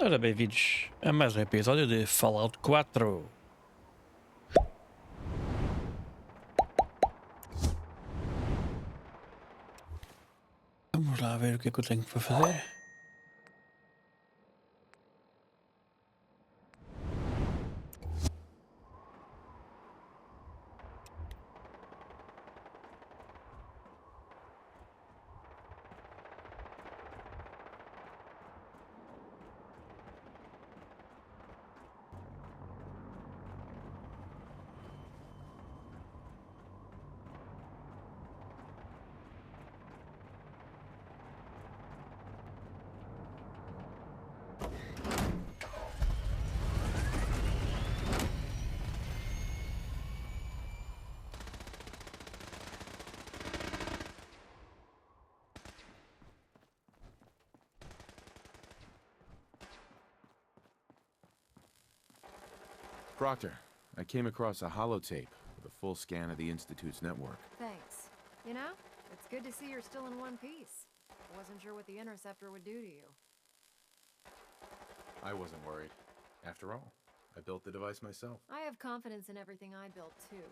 Ora, bem-vindos a mais um episódio de Fallout 4. Vamos lá ver o que é que eu tenho para fazer. Proctor, I came across a holotape with a full scan of the Institute's network. Thanks. You know, it's good to see you're still in one piece. I wasn't sure what the Interceptor would do to you. I wasn't worried. After all, I built the device myself. I have confidence in everything I built too,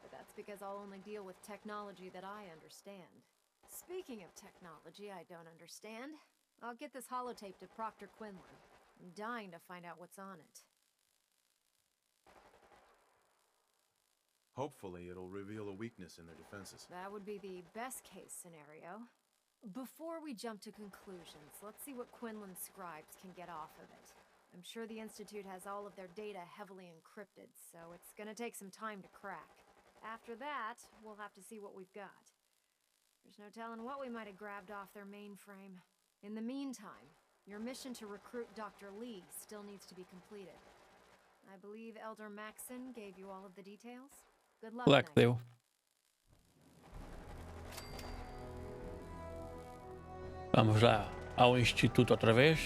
but that's because I'll only deal with technology that I understand. Speaking of technology I don't understand, I'll get this holotape to Proctor Quinlan. I'm dying to find out what's on it. Hopefully, it'll reveal a weakness in their defenses. That would be the best case scenario. Before we jump to conclusions, let's see what Quinlan's scribes can get off of it. I'm sure the Institute has all of their data heavily encrypted, so it's gonna take some time to crack. After that, we'll have to see what we've got. There's no telling what we might have grabbed off their mainframe. In the meantime, your mission to recruit Dr. Lee still needs to be completed. I believe Elder Maxon gave you all of the details? Good luck, Lá que Knight. deu. Vamos lá ao Instituto outra vez.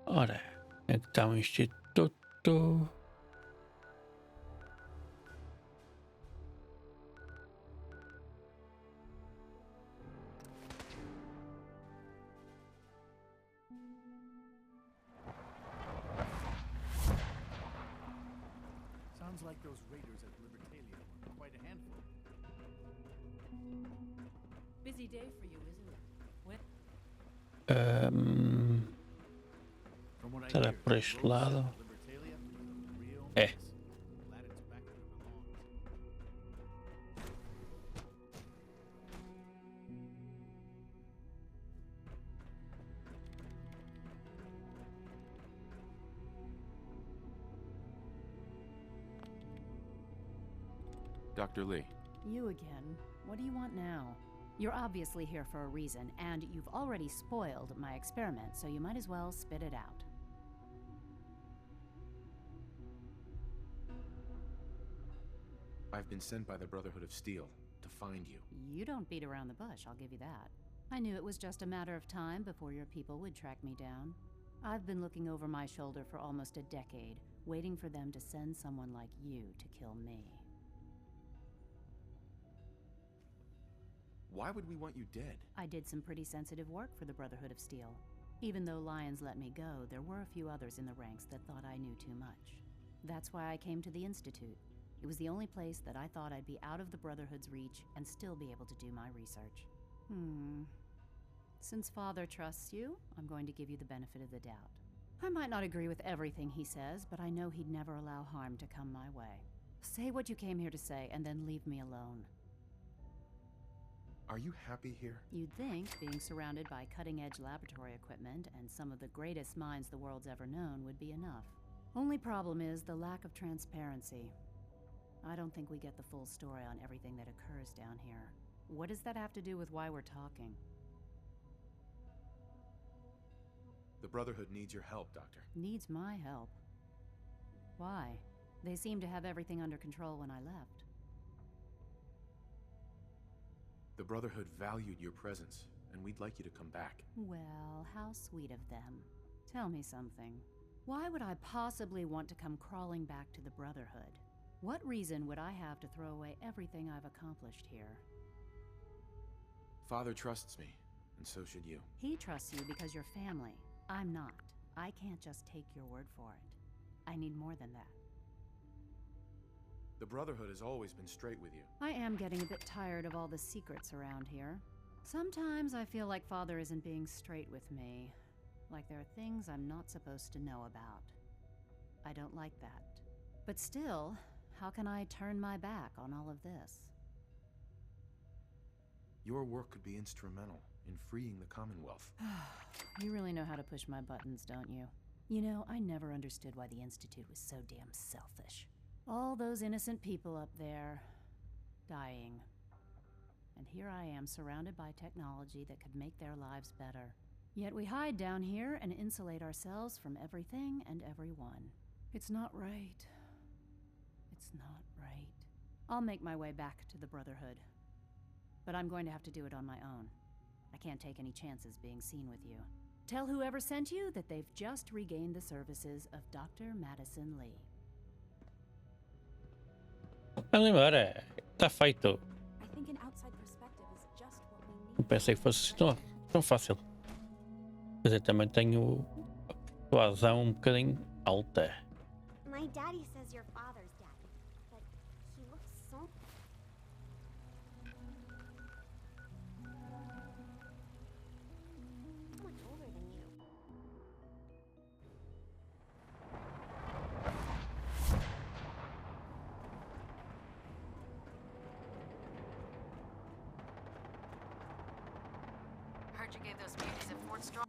Ora, é que está o Instituto. Sounds like those raiders at Libertalia were quite a handful. Busy day for you, isn't it? When? From what I Será hear, por este those lado? at Libertalia are a real É. mess. Glad it's back where it belongs. Dr. Lee, You again. What do you want now? You're obviously here for a reason, and you've already spoiled my experiment, so you might as well spit it out. I've been sent by the Brotherhood of Steel to find you. You don't beat around the bush, I'll give you that. I knew it was just a matter of time before your people would track me down. I've been looking over my shoulder for almost a decade, waiting for them to send someone like you to kill me. Why would we want you dead? I did some pretty sensitive work for the Brotherhood of Steel. Even though Lyons let me go, there were a few others in the ranks that thought I knew too much. That's why I came to the Institute. It was the only place that I thought I'd be out of the Brotherhood's reach and still be able to do my research. Since Father trusts you, I'm going to give you the benefit of the doubt. I might not agree with everything he says, but I know he'd never allow harm to come my way. Say what you came here to say, and then leave me alone. Are you happy here? You'd think being surrounded by cutting-edge laboratory equipment and some of the greatest minds the world's ever known would be enough. Only problem is the lack of transparency. I don't think we get the full story on everything that occurs down here. What does that have to do with why we're talking? The Brotherhood needs your help, Doctor. Needs my help. Why? They seemed to have everything under control when I left. The Brotherhood valued your presence, and we'd like you to come back. Well, how sweet of them. Tell me something. Why would I possibly want to come crawling back to the Brotherhood? What reason would I have to throw away everything I've accomplished here? Father trusts me, and so should you. He trusts you because you're family. I'm not. I can't just take your word for it. I need more than that. The Brotherhood has always been straight with you. I am getting a bit tired of all the secrets around here. Sometimes I feel like Father isn't being straight with me. Like there are things I'm not supposed to know about. I don't like that. But still, how can I turn my back on all of this? Your work could be instrumental in freeing the Commonwealth. You really know how to push my buttons, don't you? You know, I never understood why the Institute was so damn selfish. All those innocent people up there, dying. And here I am, surrounded by technology that could make their lives better. Yet we hide down here and insulate ourselves from everything and everyone. It's not right. It's not right. I'll make my way back to the Brotherhood. But I'm going to have to do it on my own. I can't take any chances being seen with you. Tell whoever sent you that they've just regained the services of Dr. Madison Lee. Embora, está feito. I think an outside perspective is just what we need. Pensei que fosse tão fácil. Mas eu também tenho a atuação um bocadinho alta. My daddy says your father's daddy, but he looks so... much older than you. Heard you gave those beauties at Fort Strong.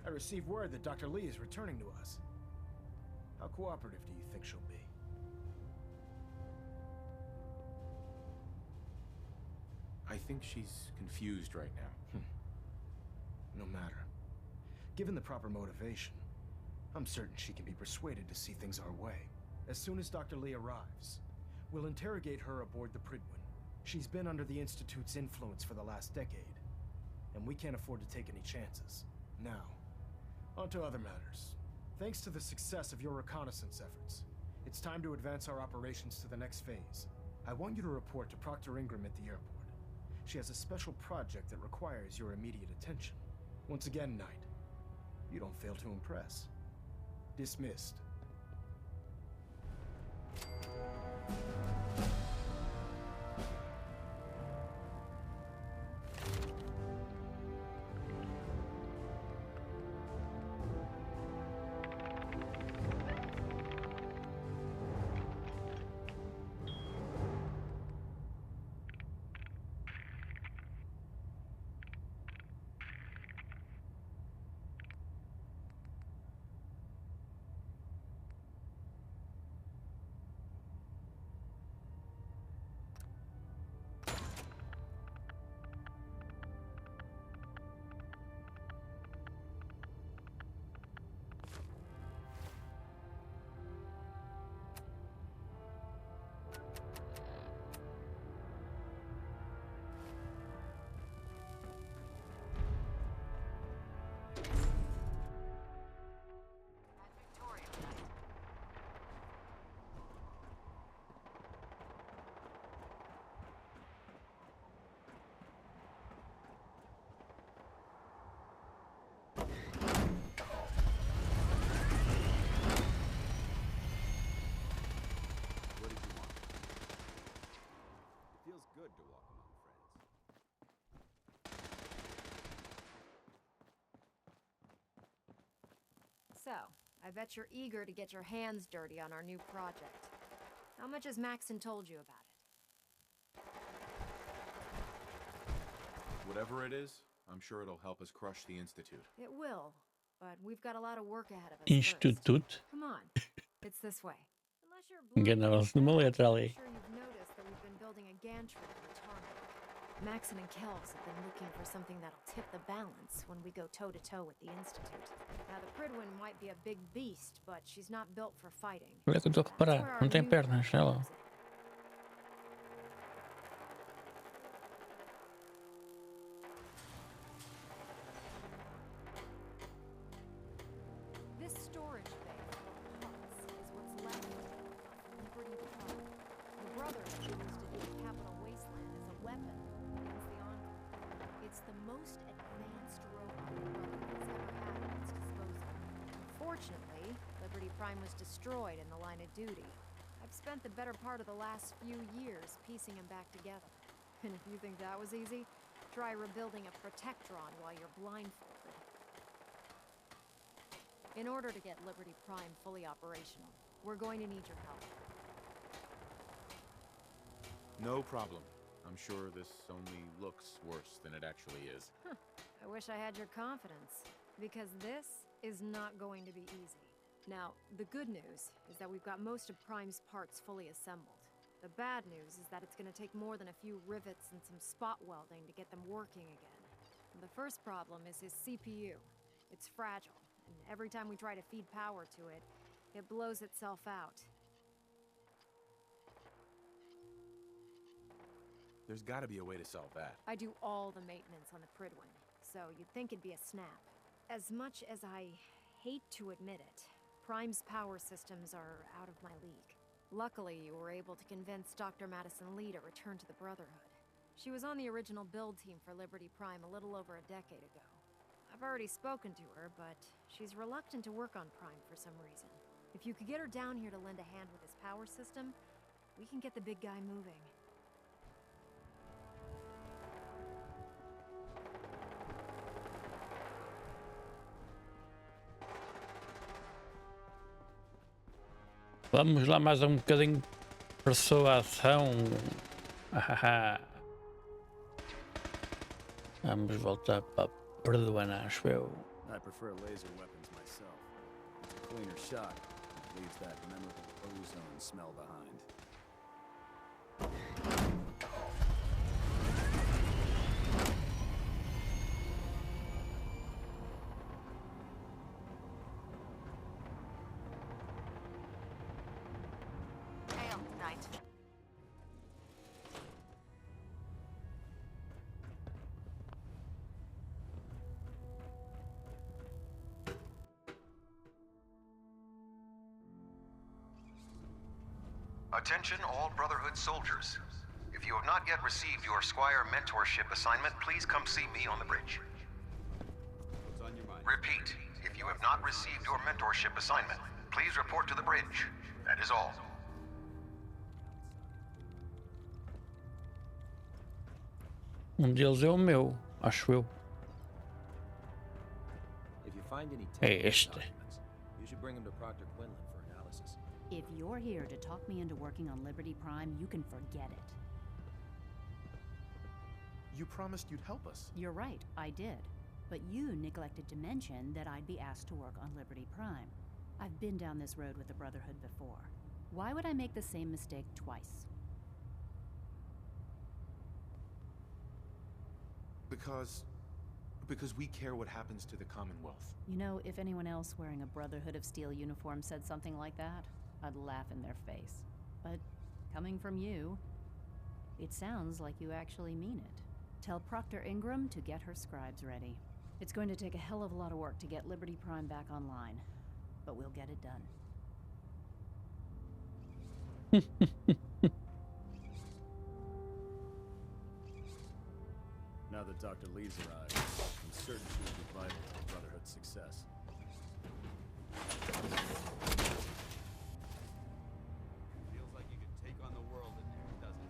I received word that Dr. Lee is returning to us. How cooperative do you think she'll be? I think she's confused right now. No matter. Given the proper motivation, I'm certain she can be persuaded to see things our way. As soon as Dr. Lee arrives, we'll interrogate her aboard the Pridwin. She's been under the Institute's influence for the last decade, and we can't afford to take any chances. Now, on to other matters. Thanks to the success of your reconnaissance efforts, it's time to advance our operations to the next phase. I want you to report to Proctor Ingram at the airport. She has a special project that requires your immediate attention. Once again, Knight, you don't fail to impress. Dismissed. What did you want? It feels good to walk among friends. So, I bet you're eager to get your hands dirty on our new project. How much has Maxon told you about it? Whatever it is, I'm sure it'll help us crush the Institute. It will, but we've got a lot of work ahead of us. Institute. Come on, it's this way. Unless you're Enganaram-se numa letra ali. I'm sure you've noticed gantry on the tarmac. Maxon and Kells have been looking for something that'll tip the balance when we go toe-to-toe with the Institute. Now, the Pridwin might be a big beast, but she's not built for fighting. Olha que eu estou a reparar, não tem pernas, ela. This storage bay full of parts is what's left of Liberty Prime. The Brotherhood used to do the Capital Wasteland as a weapon against the Enclave. It's the most advanced robot the Brotherhood has ever had at its disposal. Unfortunately, Liberty Prime was destroyed in the line of duty. I've spent the better part of the last few years piecing them back together. And if you think that was easy, try rebuilding a Protectron while you're blindfolded. In order to get Liberty Prime fully operational, we're going to need your help. No problem. I'm sure this only looks worse than it actually is. I wish I had your confidence, because this is not going to be easy. Now, the good news is that we've got most of Prime's parts fully assembled. The bad news is that it's going to take more than a few rivets and some spot welding to get them working again. The first problem is his CPU. It's fragile, and every time we try to feed power to it, it blows itself out. There's gotta be a way to solve that. I do all the maintenance on the Pridwin, so you'd think it'd be a snap. As much as I hate to admit it, Prime's power systems are out of my league. Luckily, you were able to convince Dr. Madison Lee to return to the Brotherhood. She was on the original build team for Liberty Prime a little over a decade ago. I've already spoken to her, but she's reluctant to work on Prime for some reason. If you could get her down here to lend a hand with his power system, we can get the big guy moving. Vamos lá mais um bocadinho de persuasão. Vamos voltar para Pridwin, acho eu. I prefer laser weapons myself. It's a cleaner shot. It leaves that memorable ozone smell behind. Hail tonight. Attention all Brotherhood soldiers. If you have not yet received your Squire mentorship assignment, please come see me on the bridge. What's on your mind? Repeat, if you have not received your mentorship assignment, please report to the bridge. That is all. Deles é o meu, acho eu. If you find any É este. documents, you should bring them to Proctor Quinlan for analysis. If you're here to talk me into working on Liberty Prime, you can forget it. You promised you'd help us. You're right, I did. But you neglected to mention that I'd be asked to work on Liberty Prime. I've been down this road with the Brotherhood before. Why would I make the same mistake twice? Because we care what happens to the Commonwealth. You know, if anyone else wearing a Brotherhood of Steel uniform said something like that, I'd laugh in their face. But coming from you, it sounds like you actually mean it. Tell Proctor Ingram to get her scribes ready. It's going to take a hell of a lot of work to get Liberty Prime back online, but we'll get it done. Now that Dr. Lee's arrived, I'm certain she will be vital to the Brotherhood's success. Feels like you could take on the world in there, doesn't it?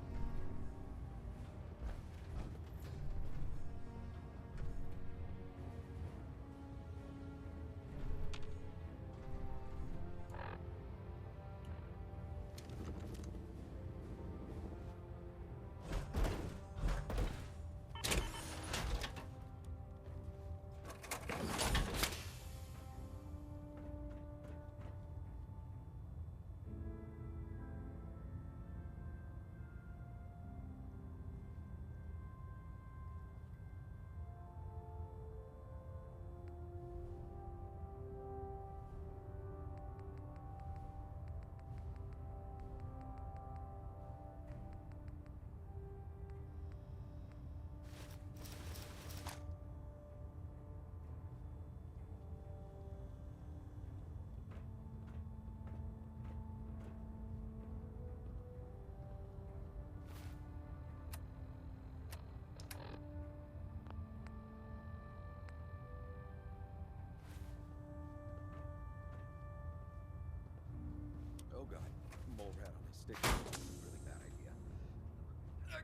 stick is a really bad idea.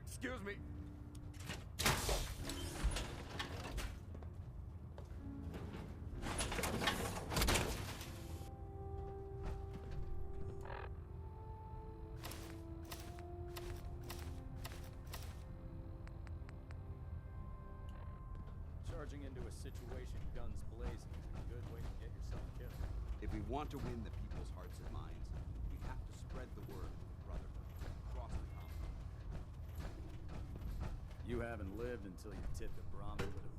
Excuse me. Charging into a situation guns blazing is a good way to get yourself killed. If we want to win the people's hearts and minds, we have to spread the word of the Brotherhood across the Commonwealth. You haven't lived until you tipped the barometer with a...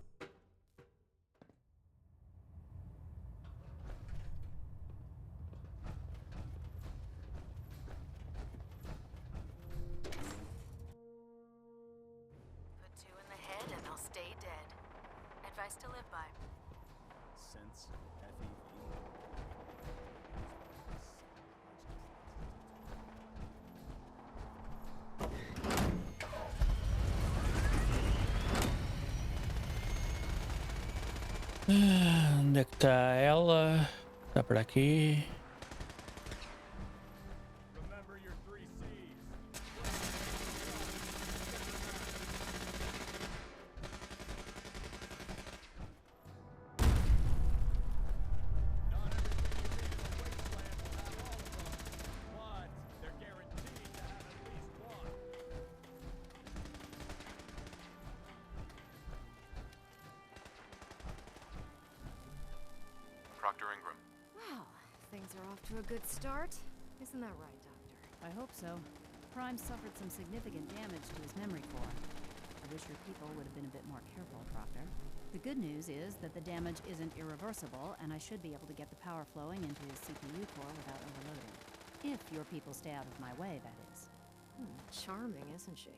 Put two in the head and they'll stay dead. Advice to live by. Sense, F-E-V. Onde é que está ela? Está por aqui. Remember your 3 C's. Not everything you read in the wasteland will have all of them, but they're guaranteed to have at least one. Proctor Ingram. Well, things are off to a good start. Isn't that right, Doctor? I hope so. Prime suffered some significant damage to his memory core. I wish your people would have been a bit more careful, Proctor. The good news is that the damage isn't irreversible, and I should be able to get the power flowing into his CPU core without overloading. If your people stay out of my way, that is. Charming, isn't she?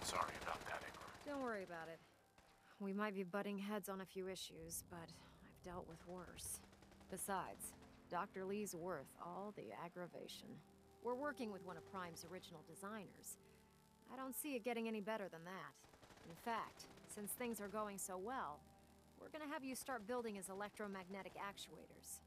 Sorry about that, Ingram. Don't worry about it. We might be butting heads on a few issues, but I've dealt with worse. Besides, Dr. Lee's worth all the aggravation. We're working with one of Prime's original designers. I don't see it getting any better than that. In fact, since things are going so well, we're gonna have you start building his electromagnetic actuators.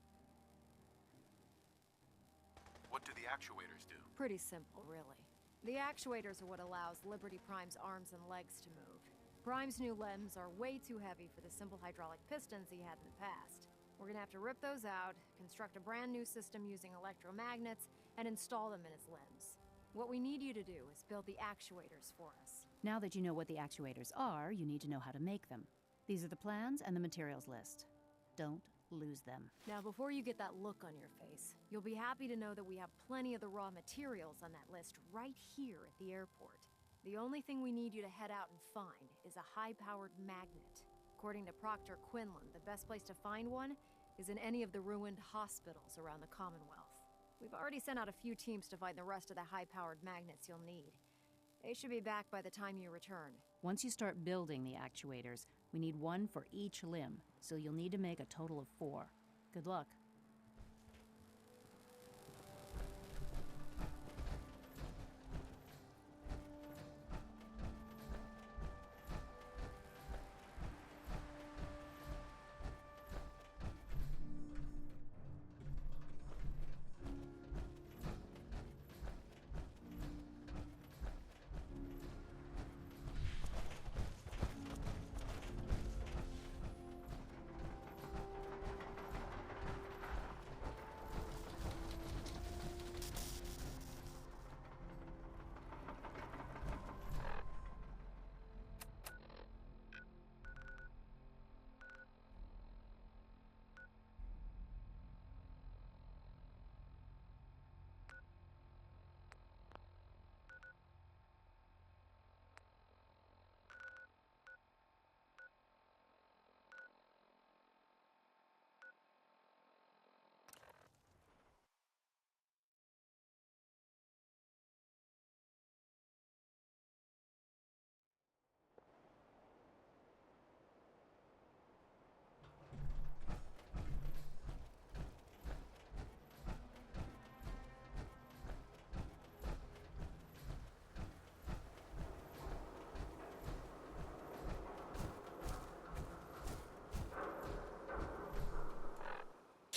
What do the actuators do? Pretty simple, really. The actuators are what allows Liberty Prime's arms and legs to move. Prime's new limbs are way too heavy for the simple hydraulic pistons he had in the past. We're gonna have to rip those out, construct a brand new system using electromagnets, and install them in his limbs. What we need you to do is build the actuators for us. Now that you know what the actuators are, you need to know how to make them. These are the plans and the materials list. Don't lose them. Now, before you get that look on your face, you'll be happy to know that we have plenty of the raw materials on that list right here at the airport. The only thing we need you to head out and find is a high-powered magnet. According to Proctor Quinlan, the best place to find one is in any of the ruined hospitals around the Commonwealth. We've already sent out a few teams to find the rest of the high-powered magnets you'll need. They should be back by the time you return. Once you start building the actuators, we need one for each limb, so you'll need to make a total of 4. Good luck.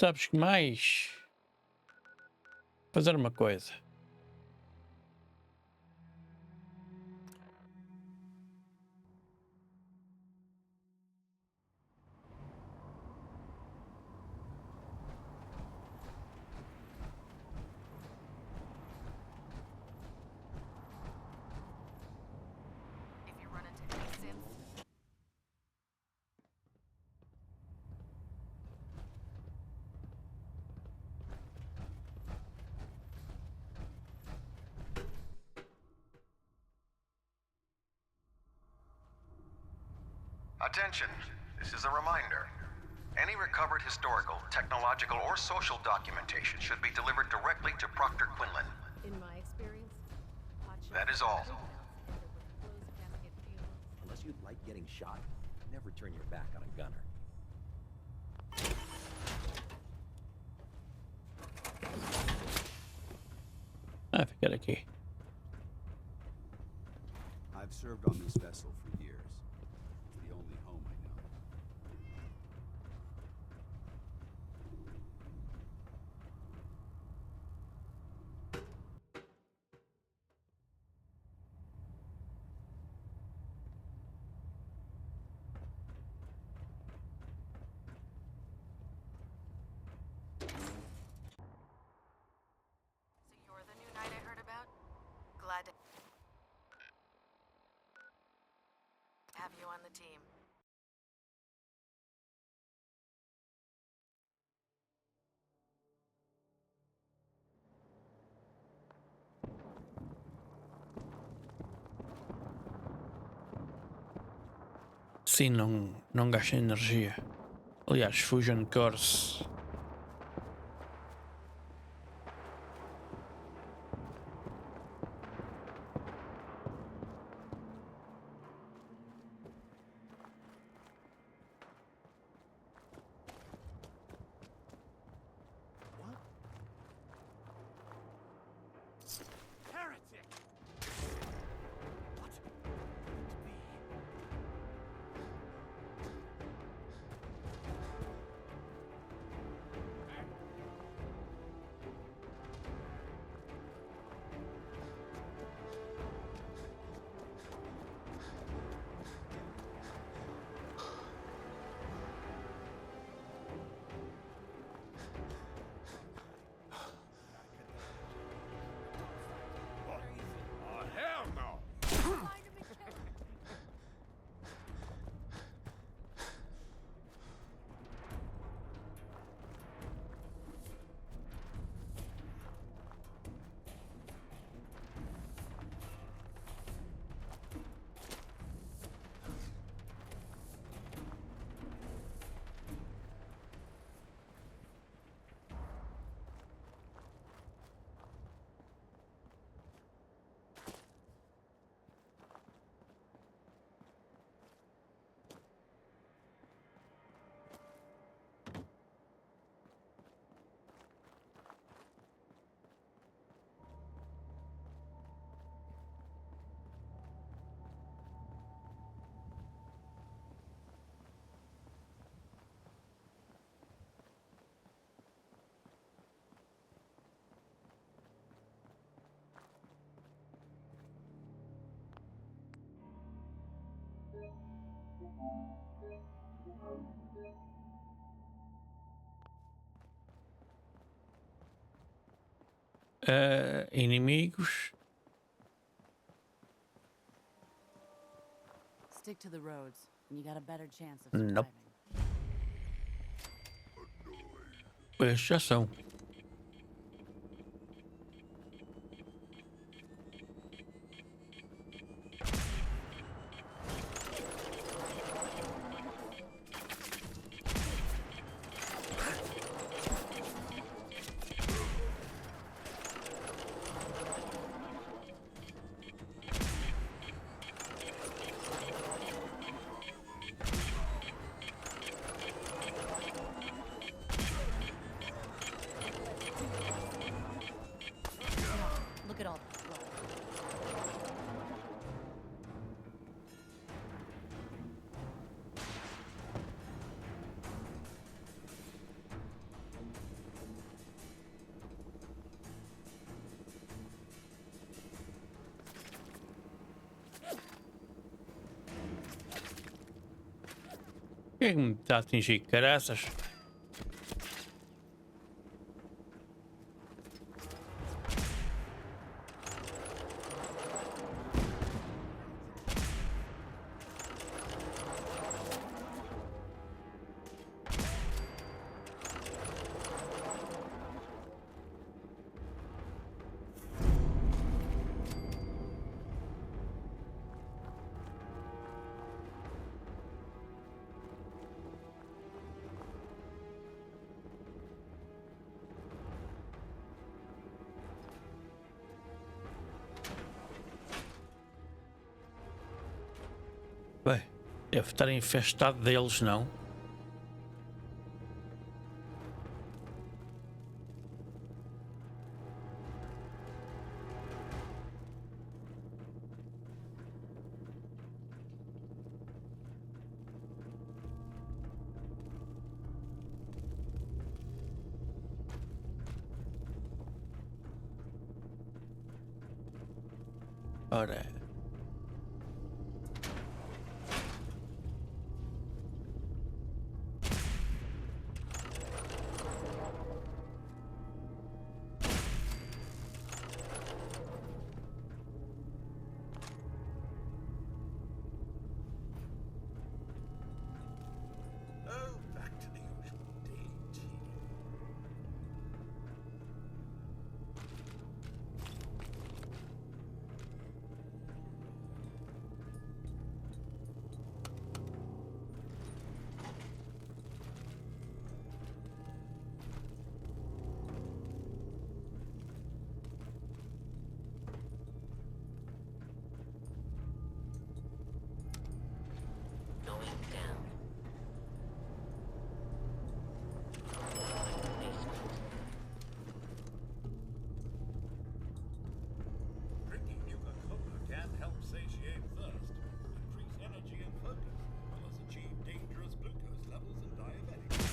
Sabes que mais? Fazer uma coisa. If you run into any synths, Attention, this is a reminder. Any recovered historical, technological, or social documentation should be delivered directly to Proctor Quinlan. in my experience, That is all. Unless you like getting shot, never turn your back on a gunner. Ah, ficar aqui. I've served on this vessel for years. It's the only home I know. So you're the new knight I heard about? Glad to have you on the team. Sim, não gasta energia. Aliás, Fusion Course. Heretic! What? Oh, hell no! Inimigos. Stick to the roads, and you got a better chance of Nope. surviving. Pois já são. que é que me está a atingir? Caraças. Bem, deve estar infestado deles, não? Ora. Oh, back to the usual date. Going down. Drinking Nuka-Cola can help satiate thirst, increase energy and focus, as well as achieve dangerous glucose levels in diabetics.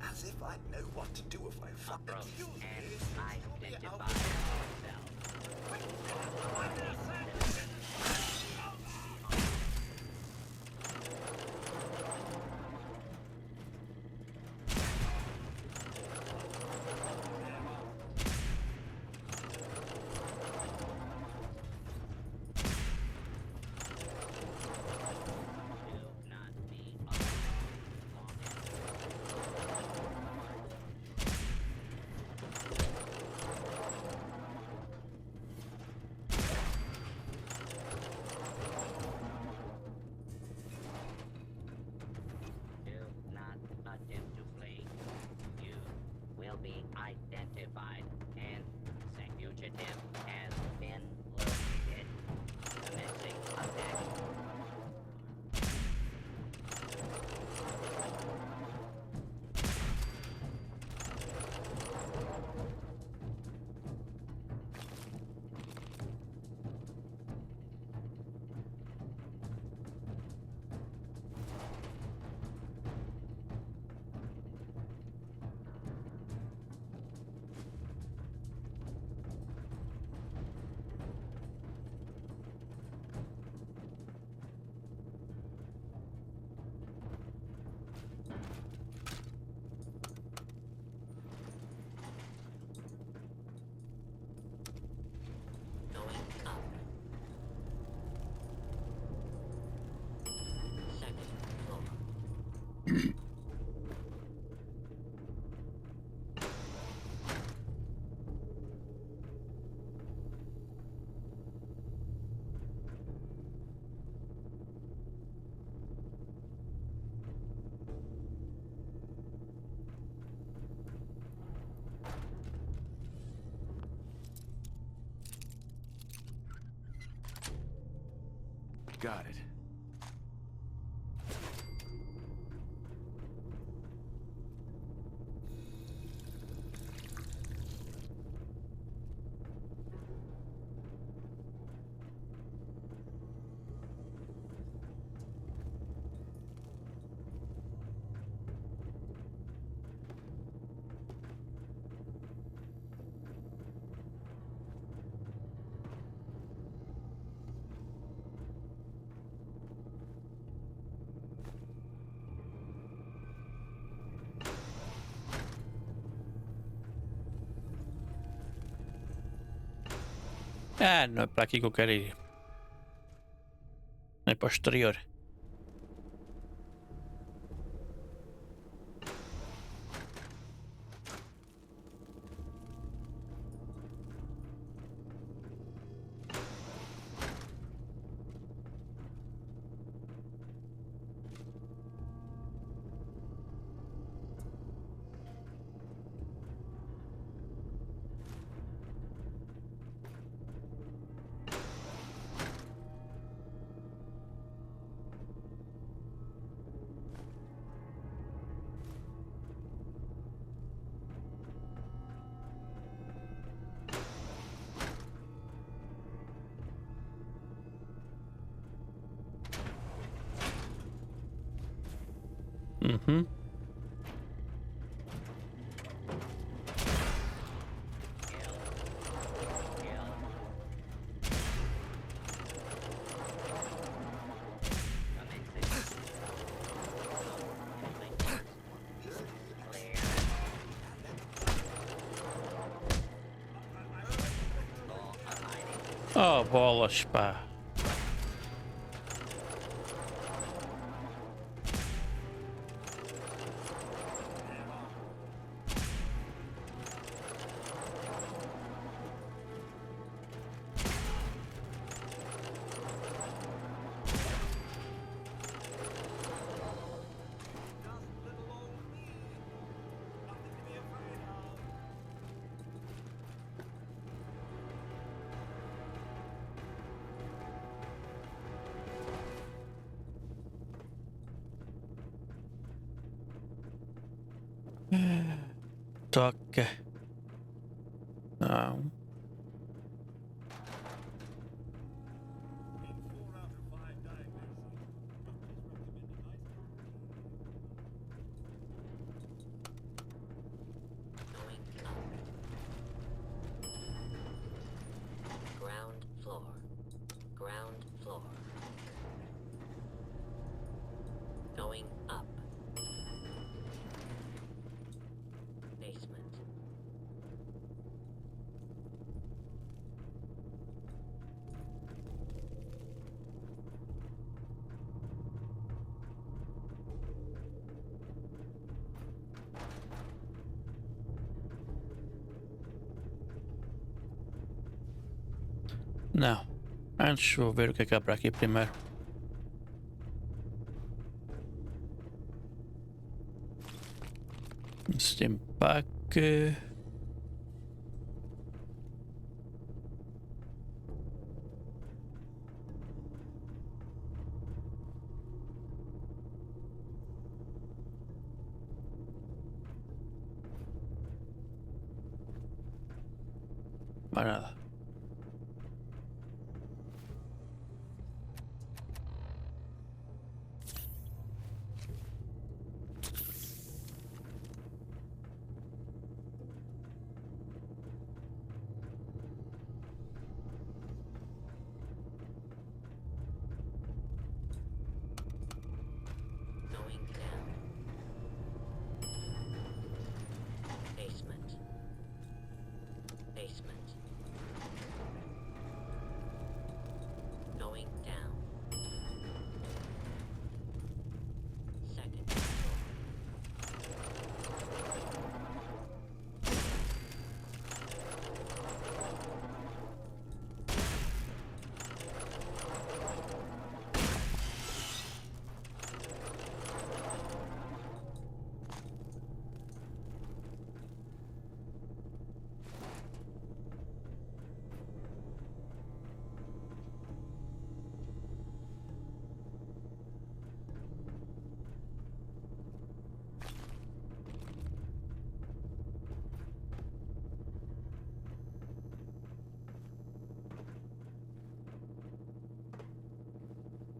As if I know what to do if I fuck. Excuse me, you'll be out of Identified and fugitive has been located. Commencing attack. Going up. Second floor. Got it. Ah, não é para aqui que eu quero ir. É para o exterior. Uhum. Oh, bolas, pá. Toca. Não. Ground floor. Ground floor. Going up. Basement. Não. Antes vou ver o que é que há para aqui primeiro. Steam Pack. Mais nada. Going down. Basement. Basement. Going down. Second floor.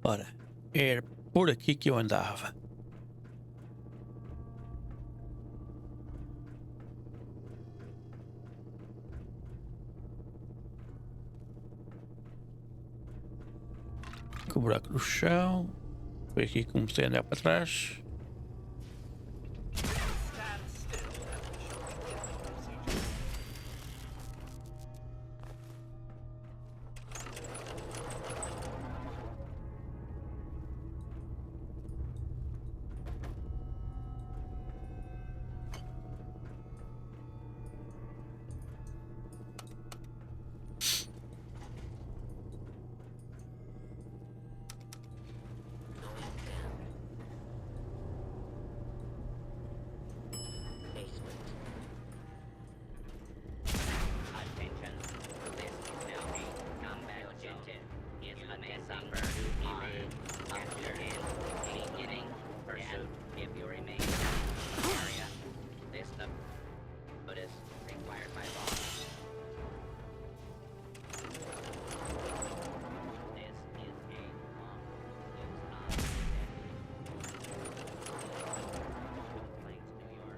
Ora, era por aqui que eu andava. Com o buraco no chão. Foi aqui que comecei a andar para trás. suffer harm, capture in any getting pursuit if you remain in the area. List of notice required by law. This is a long-use complaints to your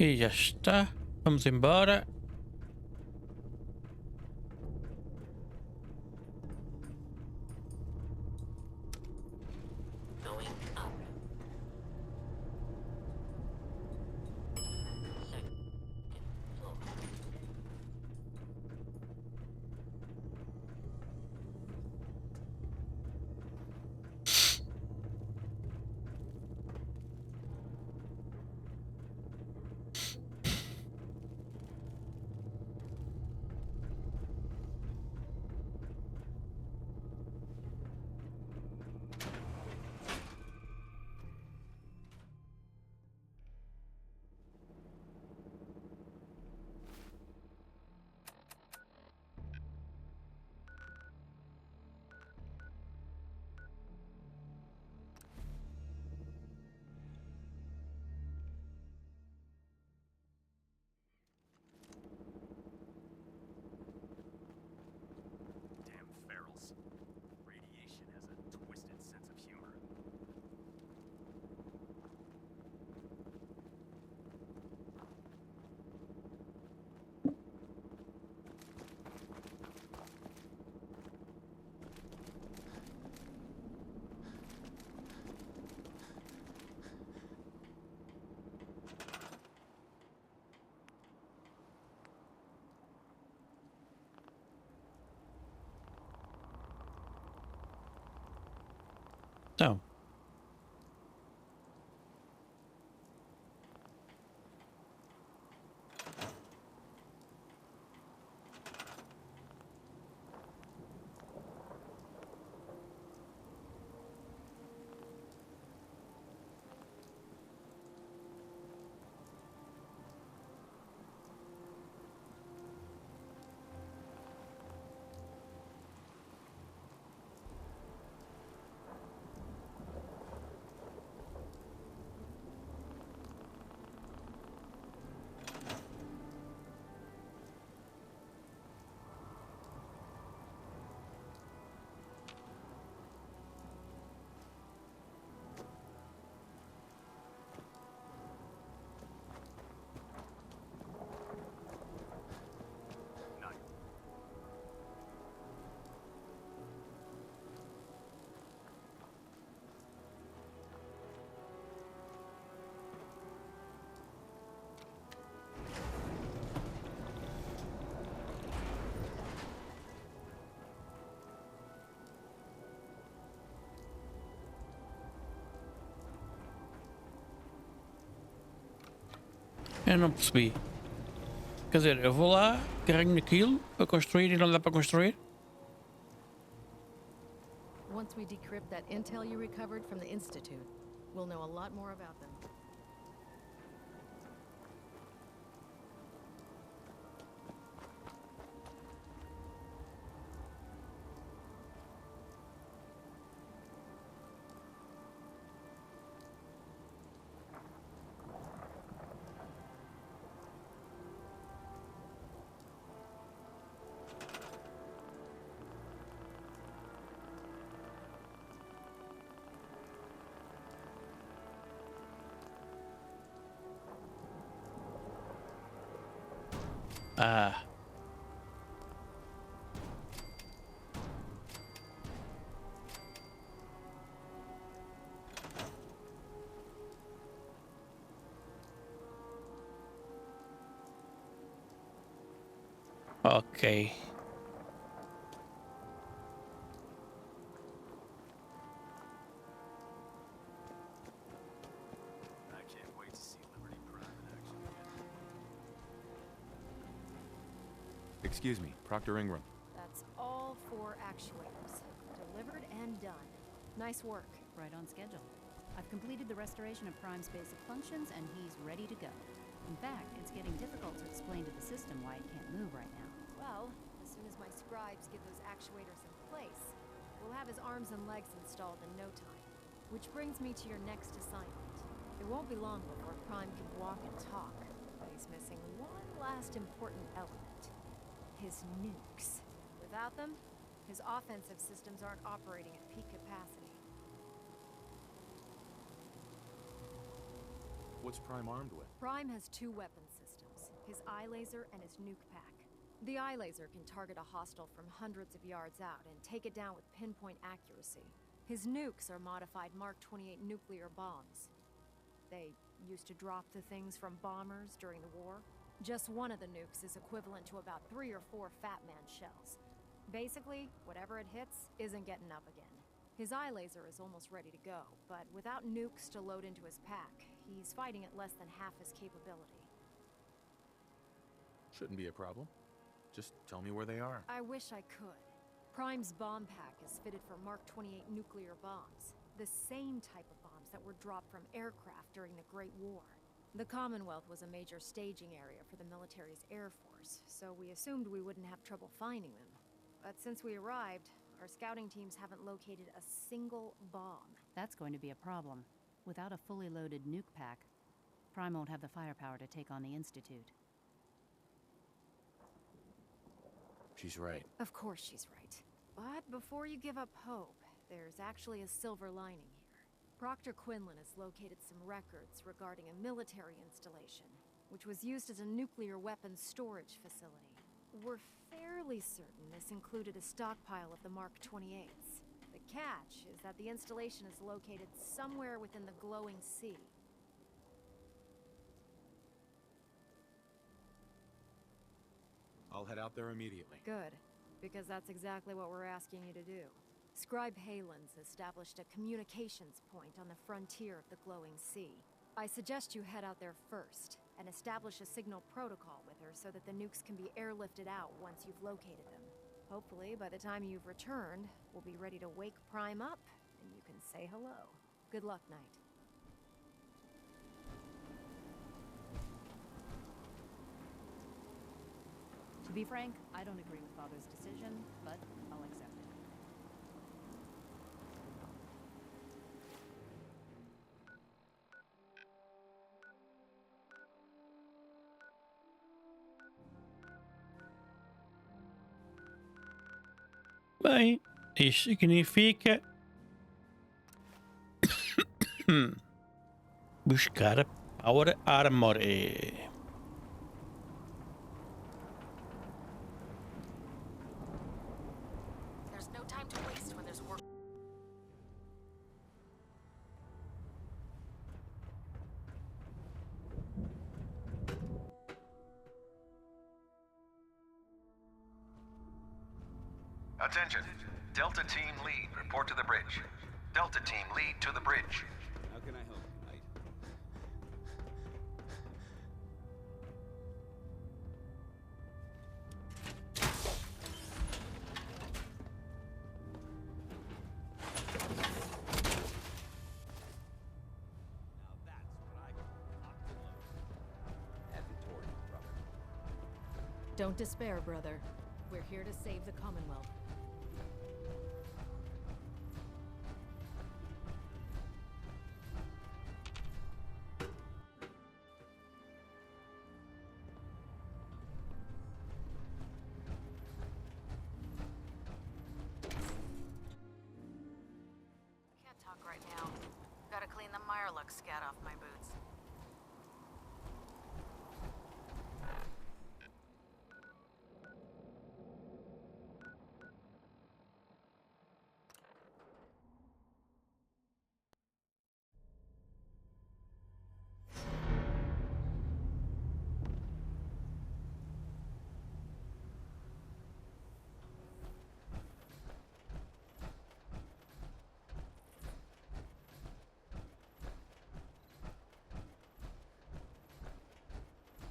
E já está. Vamos embora. Going up. Second floor. Eu não percebi. Quer dizer, eu vou lá, carrego naquilo para construir e não dá para construir? Once we decrypt that intel you recovered from the Institute, we'll know a lot more about them. Ah. Ok. I can't wait to see Liberty Prime in action again. Excuse me, Proctor Ingram. That's all 4 actuators. Delivered and done. Nice work. Right on schedule. I've completed the restoration of Prime's basic functions, and he's ready to go. In fact, it's getting difficult to explain to the system why it can't move right now. Well, as soon as my scribes get those actuators in place, we'll have his arms and legs installed in no time. Which brings me to your next assignment. It won't be long before Prime can walk and talk, but he's missing one last important element. His nukes. Without them, his offensive systems aren't operating at peak capacity. What's Prime armed with? Prime has 2 weapon systems, his eye laser and his nuke pack. The eye laser can target a hostile from hundreds of yards out and take it down with pinpoint accuracy. His nukes are modified Mark 28 nuclear bombs. They used to drop the things from bombers during the war. Just one of the nukes is equivalent to about 3 or 4 Fat Man shells. Basically, whatever it hits isn't getting up again. His eye laser is almost ready to go, but without nukes to load into his pack, he's fighting at less than half his capability. Shouldn't be a problem. Just tell me where they are. I wish I could. Prime's bomb pack is fitted for Mark 28 nuclear bombs, the same type of bombs that were dropped from aircraft during the Great War. The Commonwealth was a major staging area for the military's air force, so we assumed we wouldn't have trouble finding them. But since we arrived, our scouting teams haven't located a single bomb. That's going to be a problem. Without a fully loaded nuke pack, Prime won't have the firepower to take on the Institute. She's right. Of course she's right. But before you give up hope, there's actually a silver lining here. Proctor Quinlan has located some records regarding a military installation, which was used as a nuclear weapons storage facility. We're fairly certain this included a stockpile of the Mark 28s. The catch is that the installation is located somewhere within the glowing sea. I'll head out there immediately. Good, because that's exactly what we're asking you to do. Scribe Haylen's established a communications point on the frontier of the glowing sea. I suggest you head out there first and establish a signal protocol with her so that the nukes can be airlifted out once you've located them. Hopefully, by the time you've returned, we'll be ready to wake Prime up and you can say hello. Good luck, Knight. To be frank, I don't agree with Father's decision, but I'll accept it. Bem, isto significa buscar a Power Armor. There's no time to waste when there's work. Attention. Delta Team Lead, report to the bridge. Delta Team Lead to the bridge. How can I help you, Knight? Don't despair, brother. We're here to save the Commonwealth. Can't talk right now. Gotta clean the Mirelux scat off my boots.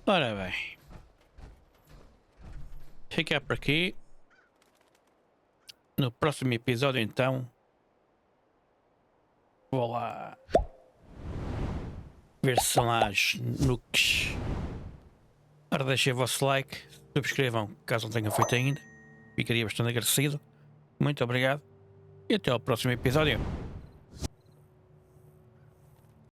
Ora bem. Ficar por aqui. No próximo episódio, então, vou lá ver se são lá as nukes. Ora, deixem o vosso like, subscrevam caso não tenham feito ainda. Ficaria bastante agradecido. Muito obrigado e até ao próximo episódio.